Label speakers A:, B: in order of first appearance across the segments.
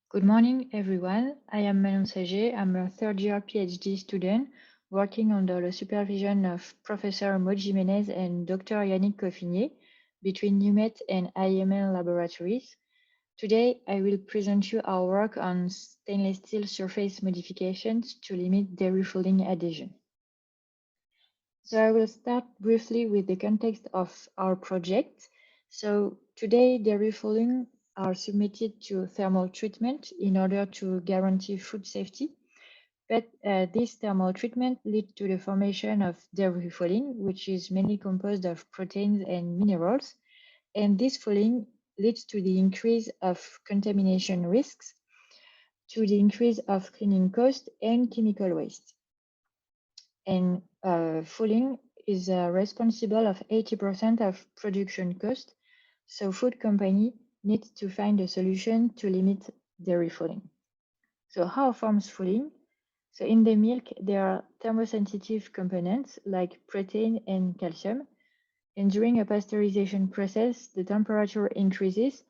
A: Good morning, everyone. I am Manon Saget. I'm a third-year PhD student working under the supervision of Professor Maud Jimenez and Dr. Yannick Coffinier between UMET and IML laboratories. Today, I will present you our work on stainless steel surface modifications to limit dairy fouling adhesion. So I will start briefly with the context of our project. So today, dairy fouling are submitted to thermal treatment in order to guarantee food safety. But this thermal treatment leads to the formation of dairy fouling, which is mainly composed of proteins and minerals. And this fouling leads to the increase of contamination risks, to the increase of cleaning cost and chemical waste. And fouling is responsible of 80% of production cost. So food company needs to find a solution to limit dairy fouling. So how forms fouling? So in the milk, there are thermosensitive components like protein and calcium. And during a pasteurization process, the temperature increases,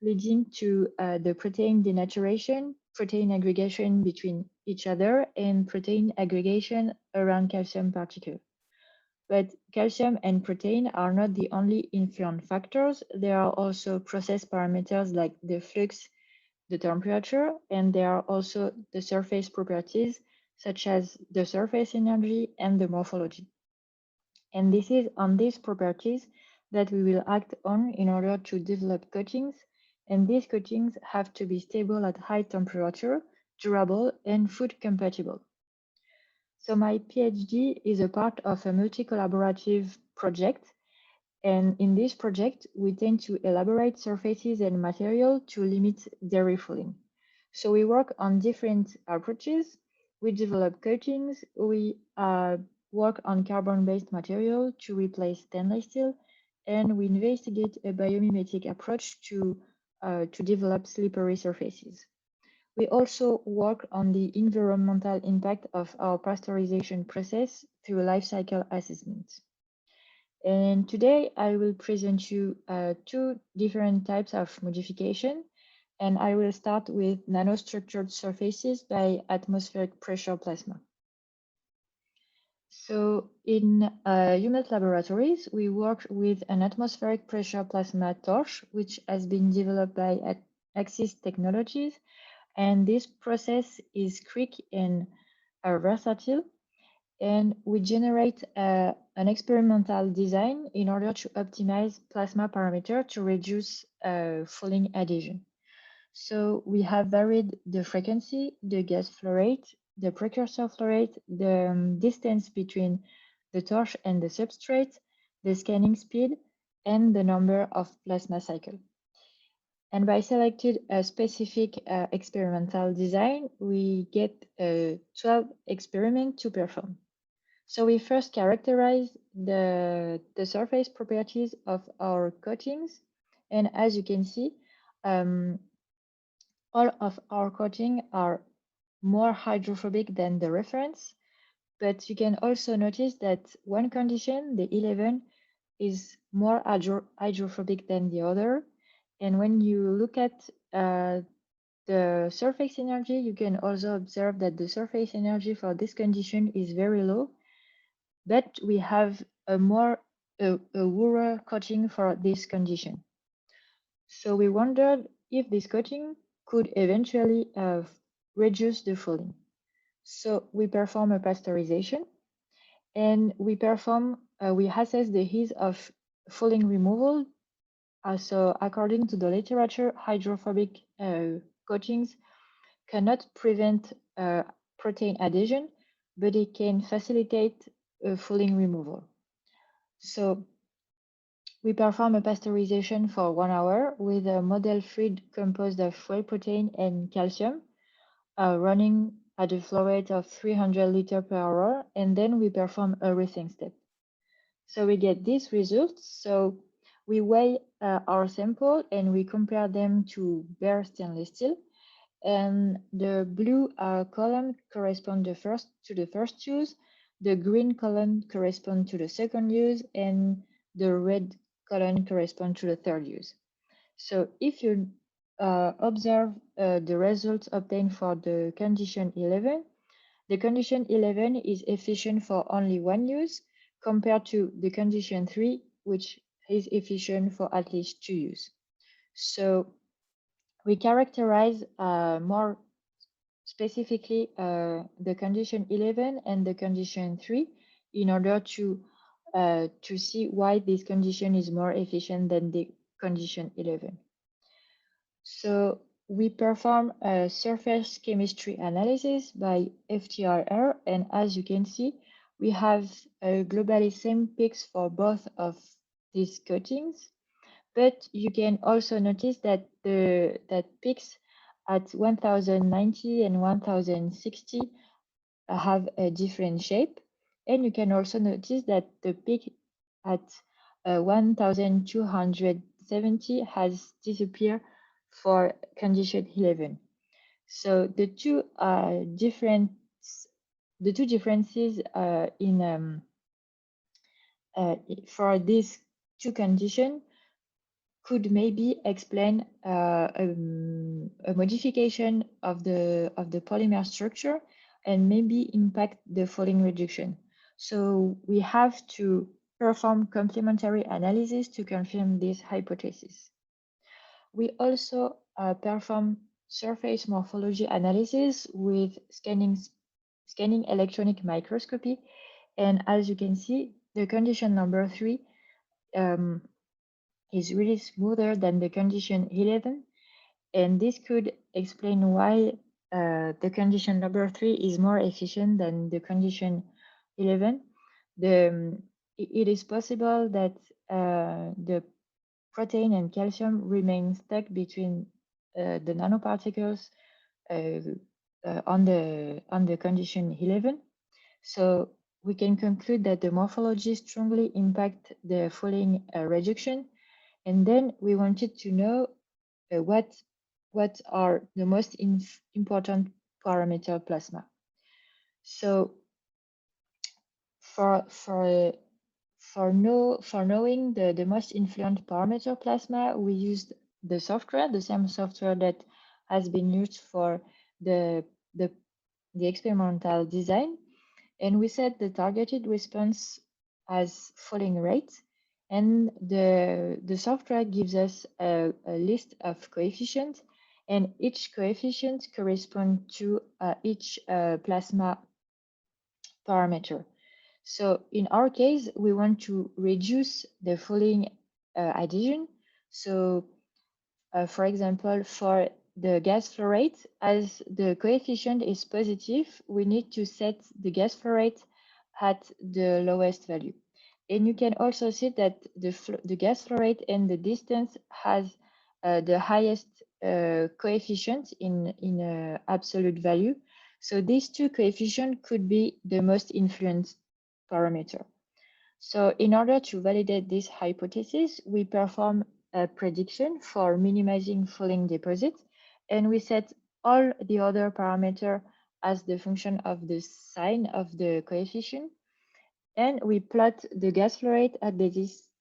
A: leading to the protein denaturation, protein aggregation between each other, and protein aggregation around calcium particles. But calcium and protein are not the only influence factors. There are also process parameters like the flux, the temperature, and there are also the surface properties such as the surface energy and the morphology. And this is on these properties that we will act on in order to develop coatings. And these coatings have to be stable at high temperature, durable, and food compatible. So my PhD is a part of a multi-collaborative project. And in this project, we tend to elaborate surfaces and material to limit dairy fouling. So we work on different approaches. We develop coatings. We work on carbon-based material to replace stainless steel. And we investigate a biomimetic approach to develop slippery surfaces. We also work on the environmental impact of our pasteurization process through life cycle assessment. And today I will present you two different types of modification. And I will start with nanostructured surfaces by atmospheric pressure plasma. So in UMET laboratories, we work with an atmospheric pressure plasma torch, which has been developed by Axis Technologies. And this process is quick and versatile. And we generate an experimental design in order to optimize plasma parameter to reduce fouling adhesion. So we have varied the frequency, the gas flow rate, the precursor flow rate, the distance between the torch and the substrate, the scanning speed, and the number of plasma cycles. And by selecting a specific experimental design, we get 12 experiments to perform. So we first characterize the surface properties of our coatings. And as you can see, all of our coatings are more hydrophobic than the reference. But you can also notice that one condition, the 11, is more hydrophobic than the other. And when you look at the surface energy, you can also observe that the surface energy for this condition is very low, but we have a Wurrer coating for this condition. So we wondered if this coating could eventually reduce the fouling. So we perform a pasteurization, and we assess the ease of fouling removal. So according to the literature, hydrophobic coatings cannot prevent protein adhesion, but it can facilitate fouling removal. So we perform a pasteurization for 1 hour with a model feed composed of whey protein and calcium, running at a flow rate of 300 liters per hour, and then we perform a rinsing step. So we get these results. So we weigh our sample and we compare them to bare stainless steel. And the blue column corresponds to the first use, the green column corresponds to the second use, and the red column corresponds to the third use. So if you observe the results obtained for the condition 11. The condition 11 is efficient for only one use compared to the condition 3, which is efficient for at least 2 use. So we characterize more specifically the condition 11 and the condition 3 in order to see why this condition is more efficient than the condition 11. So we perform a surface chemistry analysis by FTIR, and as you can see, we have globally same peaks for both of these coatings. But you can also notice that that peaks at 1090 and 1060 have a different shape. And you can also notice that the peak at 1270 has disappeared for condition 11. So the two differences in for these two conditions could maybe explain a modification of the polymer structure and maybe impact the fouling reduction. So we have to perform complementary analysis to confirm this hypothesis. We also perform surface morphology analysis with scanning electronic microscopy. And as you can see, the condition number 3 is really smoother than the condition 11. And this could explain why the condition number 3 is more efficient than the condition 11. It is possible that the protein and calcium remain stuck between the nanoparticles on the condition 11. So we can conclude that the morphology strongly impact the fouling reduction. And then we wanted to know what are the most important parameter plasma. So for knowing the most influent parameter plasma, we used the software, the same software that has been used for the experimental design. And we set the targeted response as fouling rate. And the software gives us a list of coefficients, and each coefficient corresponds to each plasma parameter. So in our case, we want to reduce the fouling adhesion. So for example, for the gas flow rate, as the coefficient is positive, we need to set the gas flow rate at the lowest value. And you can also see that the gas flow rate and the distance has the highest coefficient in absolute value. So these two coefficients could be the most influenced parameter. So in order to validate this hypothesis, we perform a prediction for minimizing fouling deposits, and we set all the other parameters as the function of the sign of the coefficient, and we plot the gas flow rate at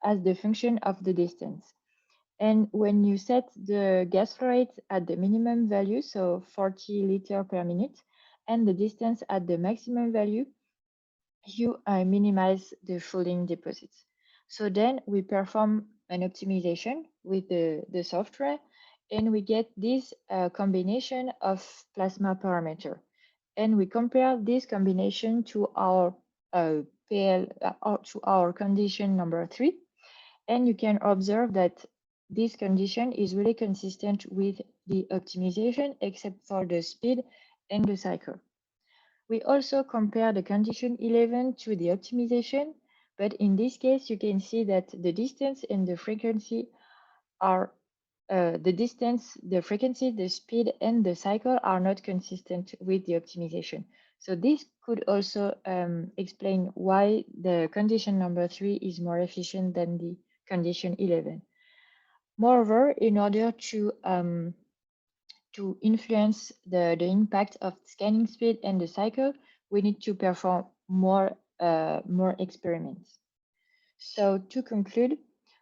A: as the function of the distance. And when you set the gas flow rate at the minimum value, so 40 liters per minute, and the distance at the maximum value, you minimize the fouling deposits. So then we perform an optimization with the software, and we get this combination of plasma parameter. And we compare this combination to our to our condition number 3. And you can observe that this condition is really consistent with the optimization, except for the speed and the cycle. We also compare the condition 11 to the optimization, but in this case, you can see that the distance and the frequency are the distance, the frequency, the speed, and the cycle are not consistent with the optimization. So this could also explain why the condition number 3 is more efficient than the condition 11. Moreover, in order to influence the impact of scanning speed and the cycle, we need to perform more experiments. So to conclude,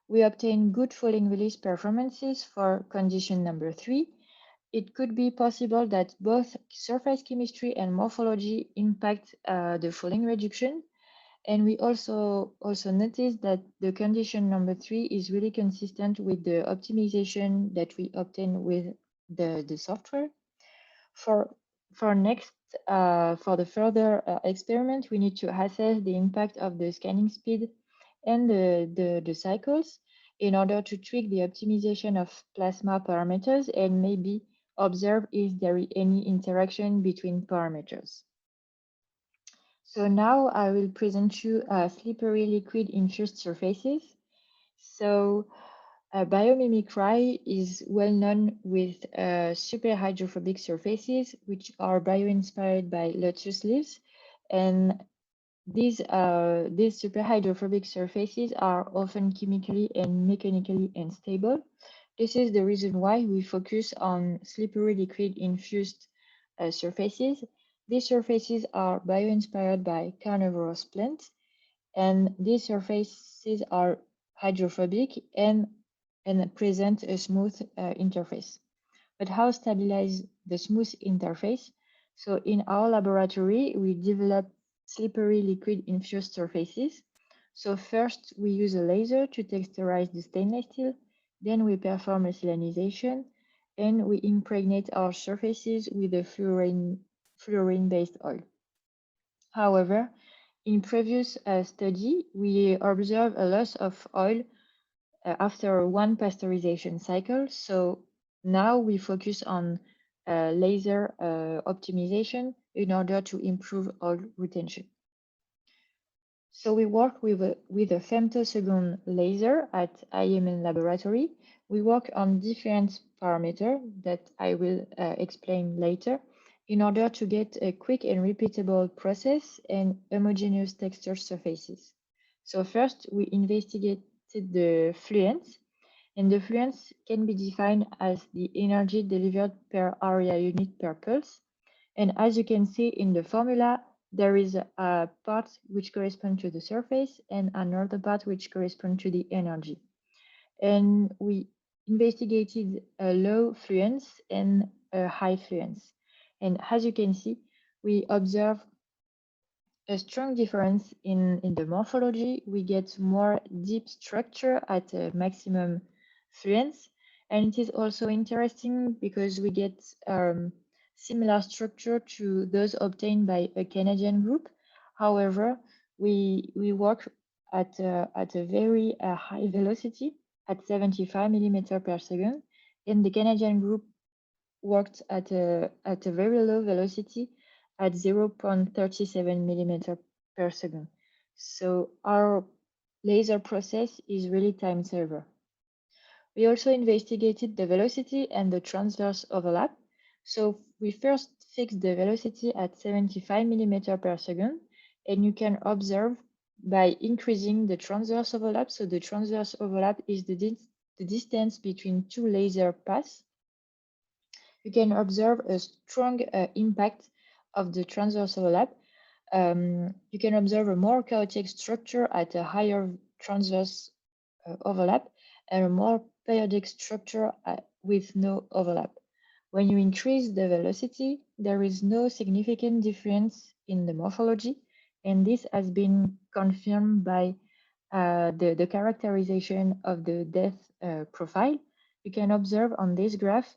A: we obtain good fouling release performances for condition number 3, it could be possible that both surface chemistry and morphology impact the fouling reduction. And we also noticed that the condition number 3 is really consistent with the optimization that we obtain with the software. For for the further experiment, we need to assess the impact of the scanning speed and the cycles in order to tweak the optimization of plasma parameters and maybe observe if there is any interaction between parameters. So now I will present you slippery liquid infused surfaces. So biomimicry is well known with super hydrophobic surfaces, which are bio-inspired by lotus leaves. And these super hydrophobic surfaces are often chemically and mechanically unstable. This is the reason why we focus on slippery liquid infused surfaces. These surfaces are bio-inspired by carnivorous plants, and these surfaces are hydrophobic and present a smooth interface. But how stabilize the smooth interface? So in our laboratory, we develop slippery liquid infused surfaces. So first we use a laser to texturize the stainless steel, then we perform a salinization, and we impregnate our surfaces with a fluorine-based oil. However, in previous study, we observe a loss of oil after one pasteurization cycle. So now we focus on laser optimization in order to improve oil retention. So we work with a femtosecond laser at IMN laboratory. We work on different parameters that I will explain later in order to get a quick and repeatable process and homogeneous texture surfaces. So first, we investigated the fluence, and the fluence can be defined as the energy delivered per area unit per pulse. And as you can see in the formula, there is a part which corresponds to the surface and another part which corresponds to the energy. And we investigated a low fluence and a high fluence. And as you can see, we observe a strong difference in the morphology. We get more deep structure at a maximum fluence. And it is also interesting because we get similar structure to those obtained by a Canadian group. However, we work at a very high velocity at 75 millimeter per second, and the Canadian group worked at a very low velocity at 0.37 millimeter per second. So our laser process is really time saver. We also investigated the velocity and the transverse overlap. So we first fixed the velocity at 75 millimeter per second, and you can observe by increasing the transverse overlap. So the transverse overlap is the distance between two laser paths. You can observe a strong impact of the transverse overlap. You can observe a more chaotic structure at a higher transverse overlap and a more periodic structure with no overlap. When you increase the velocity, there is no significant difference in the morphology, and this has been confirmed by the characterization of the depth profile. You can observe on this graph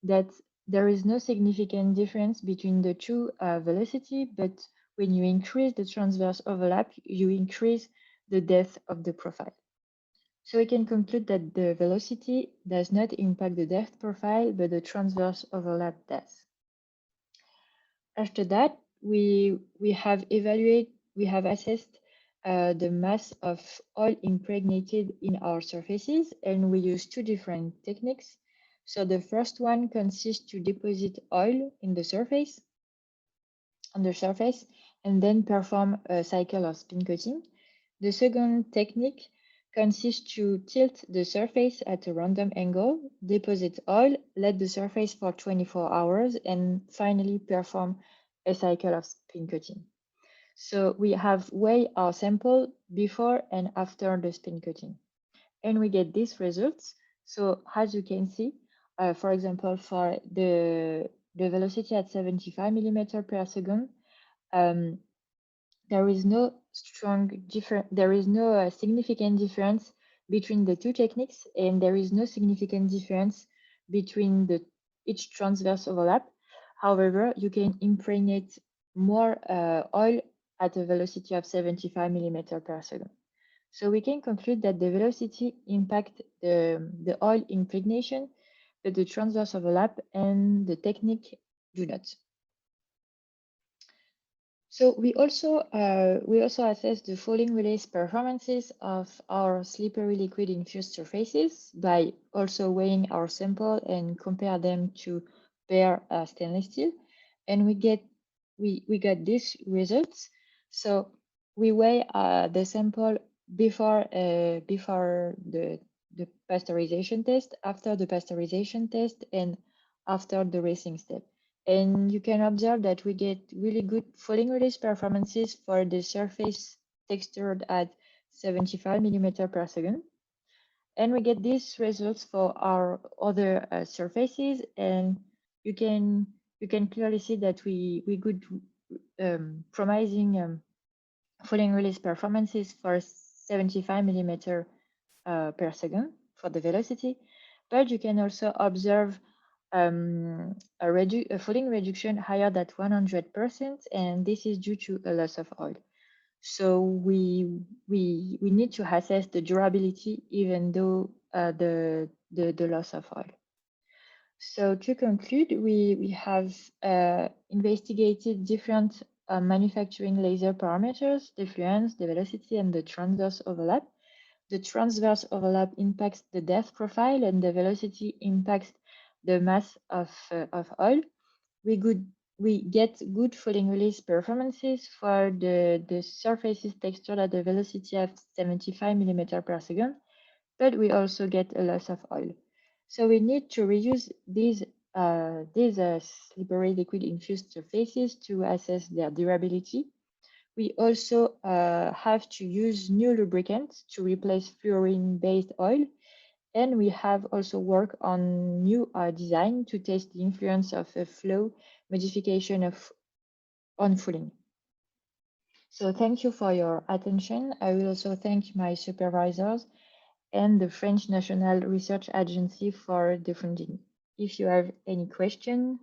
A: that there is no significant difference between the two velocity, but when you increase the transverse overlap, you increase the depth of the profile. So we can conclude that the velocity does not impact the depth profile, but the transverse overlap does. After that, we have assessed the mass of oil impregnated in our surfaces, and we use two different techniques. So the first one consists to deposit oil in the surface, on the surface, and then perform a cycle of spin coating. The second technique consists to tilt the surface at a random angle, deposit oil, let the surface for 24 hours, and finally perform a cycle of spin coating. So we have weighed our sample before and after the spin coating, and we get these results. So as you can see, For example, for the velocity at 75 millimeter per second, there is no significant difference between the two techniques, and there is no significant difference between each transverse overlap. However, you can impregnate more oil at a velocity of 75 millimeter per second. So we can conclude that the velocity impact the oil impregnation, but the transverse overlap and the technique do not. So we also assess the fouling release performances of our slippery liquid infused surfaces by also weighing our sample and compare them to bare stainless steel, and we got these results. So we weigh the sample before the pasteurization test, after the pasteurization test, and after the racing step. And you can observe that we get really good fouling release performances for the surface textured at 75 millimeter per second. And we get these results for our other surfaces, and you can clearly see that we good promising fouling release performances for 75 millimeter per second for the velocity, but you can also observe a fouling reduction higher than 100%, and this is due to a loss of oil. So we need to assess the durability even though the loss of oil. So to conclude, we have investigated different manufacturing laser parameters: the fluence, the velocity, and the transverse overlap. The transverse overlap impacts the depth profile, and the velocity impacts the mass of oil. We get good fouling release performances for the surfaces textured at the velocity of 75 millimeter per second, but we also get a loss of oil. So we need to reuse these slippery liquid infused surfaces to assess their durability. We also have to use new lubricants to replace fluorine-based oil, and we have also worked on new design to test the influence of a flow modification on fouling. So thank you for your attention. I will also thank my supervisors and the French National Research Agency for the funding. If you have any question,